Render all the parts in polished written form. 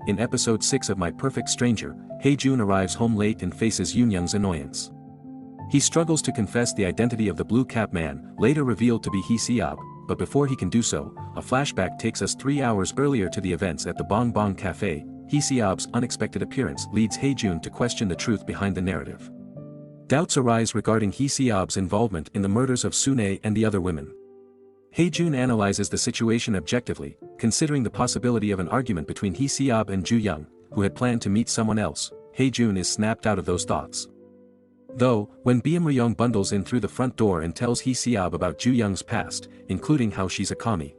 In episode 6 of My Perfect Stranger, Hae-jun arrives home late and faces Yoon-young's annoyance. He struggles to confess the identity of the blue cap man, later revealed to be Hee Se-yeop, but before he can do so, a flashback takes us 3 hours earlier to the events at the Bong Bong Cafe. Hee Se-yeop's unexpected appearance leads Hae-jun to question the truth behind the narrative. Doubts arise regarding Hee Se-yeop's involvement in the murders of Sune and the other women. Hae-jun analyzes the situation objectively, considering the possibility of an argument between Hee Se-yeop and Ju-young, who had planned to meet someone else. Hae-jun is snapped out of those thoughts. Though, when Beom Ri-young bundles in through the front door and tells Hee Se-yeop about Ju-young's past, including how she's a commie,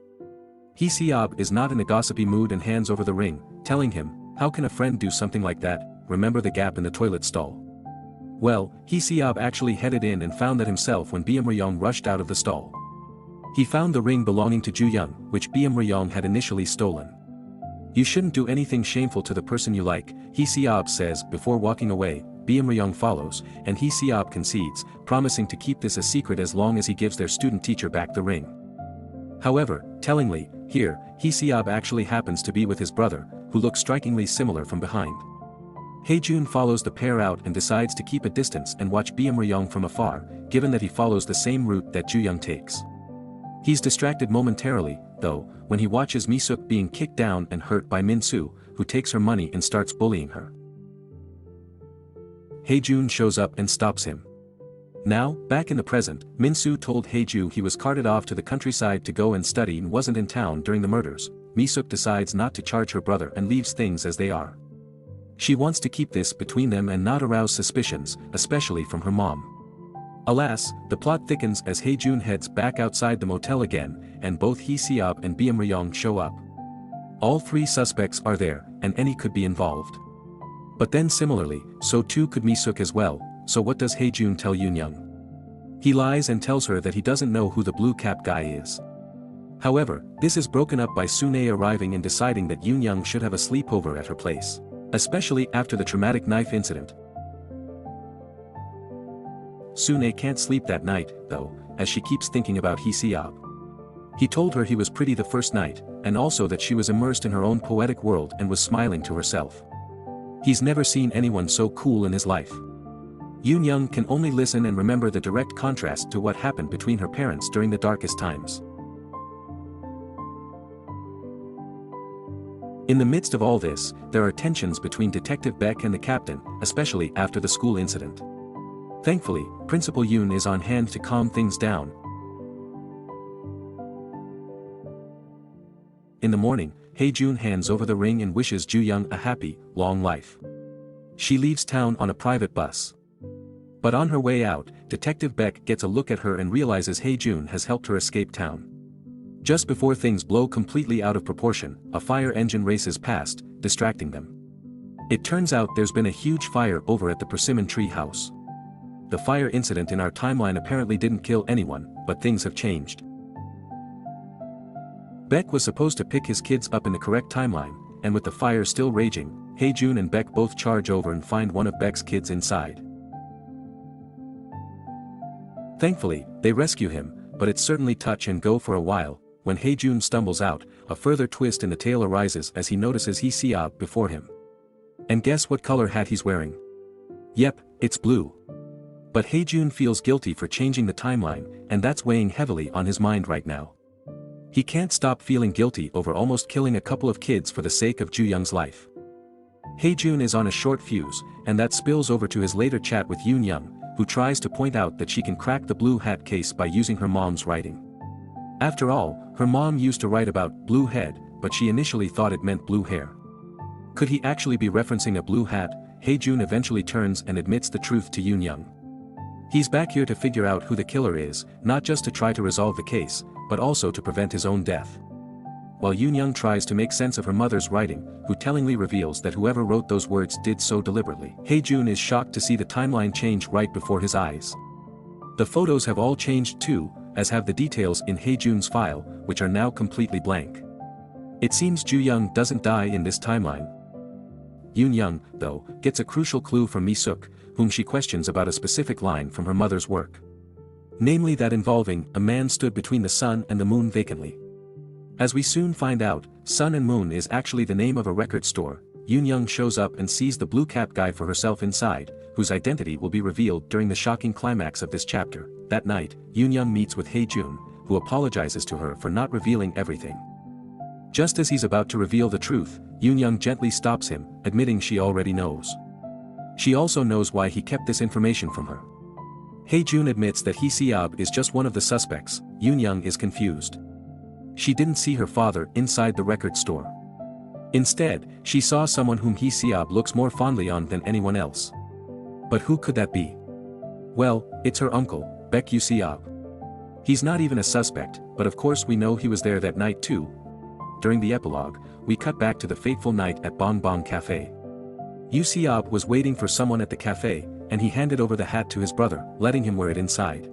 Hee Se-yeop is not in a gossipy mood and hands over the ring, telling him, "How can a friend do something like that? Remember the gap in the toilet stall?" Well, Hee Se-yeop actually headed in and found that himself when Beom Ri-young rushed out of the stall. He found the ring belonging to Ju-young, which Beom Ri-young had initially stolen. "You shouldn't do anything shameful to the person you like," Hee Se-yeop says before walking away. Beom Ri-young follows, and Hee Se-yeop concedes, promising to keep this a secret as long as he gives their student teacher back the ring. However, tellingly, here, Hee Se-yeop actually happens to be with his brother, who looks strikingly similar from behind. Hae-jun follows the pair out and decides to keep a distance and watch Beom Ri-young from afar, given that he follows the same route that Ju-young takes. He's distracted momentarily, though, when he watches Mi-suk being kicked down and hurt by Min-soo, who takes her money and starts bullying her. Hae-jun shows up and stops him. Now, back in the present, Min-soo told Hae-jun he was carted off to the countryside to go and study and wasn't in town during the murders. Mi-suk decides not to charge her brother and leaves things as they are. She wants to keep this between them and not arouse suspicions, especially from her mom. Alas, the plot thickens as Hae-jun heads back outside the motel again, and both Hee Se-yeop and Beom Ri-young show up. All three suspects are there, and any could be involved. But then similarly, so too could Mi-suk as well, so what does Hae-jun tell Yoon-young? He lies and tells her that he doesn't know who the blue cap guy is. However, this is broken up by Sune arriving and deciding that Yoon-young should have a sleepover at her place. Especially after the traumatic knife incident. Sune can't sleep that night, though, as she keeps thinking about Hee Se-yeop. He told her he was pretty the first night, and also that she was immersed in her own poetic world and was smiling to herself. He's never seen anyone so cool in his life. Yoon-young can only listen and remember the direct contrast to what happened between her parents during the darkest times. In the midst of all this, there are tensions between Detective Beck and the captain, especially after the school incident. Thankfully, Principal Yoon is on hand to calm things down. In the morning, Hae-jun hands over the ring and wishes Ju-young a happy, long life. She leaves town on a private bus. But on her way out, Detective Beck gets a look at her and realizes Hae-jun has helped her escape town. Just before things blow completely out of proportion, a fire engine races past, distracting them. It turns out there's been a huge fire over at the Persimmon Tree House. The fire incident in our timeline apparently didn't kill anyone, but things have changed. Beck was supposed to pick his kids up in the correct timeline, and with the fire still raging, Hae-jun and Beck both charge over and find one of Beck's kids inside. Thankfully, they rescue him, but it's certainly touch and go for a while. When Hae-jun stumbles out, a further twist in the tale arises as he notices Hee Se-yeop before him. And guess what color hat he's wearing? Yep, it's blue. But Hae-jun feels guilty for changing the timeline, and that's weighing heavily on his mind right now. He can't stop feeling guilty over almost killing a couple of kids for the sake of Ju-young's life. Hae-jun is on a short fuse, and that spills over to his later chat with Yoon-young, who tries to point out that she can crack the blue hat case by using her mom's writing. After all, her mom used to write about blue head, but she initially thought it meant blue hair. Could he actually be referencing a blue hat? Hae-jun eventually turns and admits the truth to Yoon-young. He's back here to figure out who the killer is, not just to try to resolve the case, but also to prevent his own death. While Yoon-young tries to make sense of her mother's writing, who tellingly reveals that whoever wrote those words did so deliberately, Hae-jun is shocked to see the timeline change right before his eyes. The photos have all changed too, as have the details in Hae-jun's file, which are now completely blank. It seems Ju-young doesn't die in this timeline. Yoon-young, though, gets a crucial clue from Mi-suk, whom she questions about a specific line from her mother's work. Namely that involving, a man stood between the sun and the moon vacantly. As we soon find out, Sun and Moon is actually the name of a record store. Yoon Young shows up and sees the blue cap guy for herself inside, whose identity will be revealed during the shocking climax of this chapter. That night, Yoon Young meets with Hae-jun, who apologizes to her for not revealing everything. Just as he's about to reveal the truth, Yoon Young gently stops him, admitting she already knows. She also knows why he kept this information from her. Hae-jun admits that Hee Se-yeop is just one of the suspects. Yoon Young is confused. She didn't see her father inside the record store. Instead, she saw someone whom Hee Se-yeop looks more fondly on than anyone else. But who could that be? Well, it's her uncle, Baek Se-yeop. He's not even a suspect, but of course we know he was there that night too. During the epilogue, we cut back to the fateful night at Bong Bong Cafe. Se-yeop was waiting for someone at the cafe, and he handed over the hat to his brother, letting him wear it inside.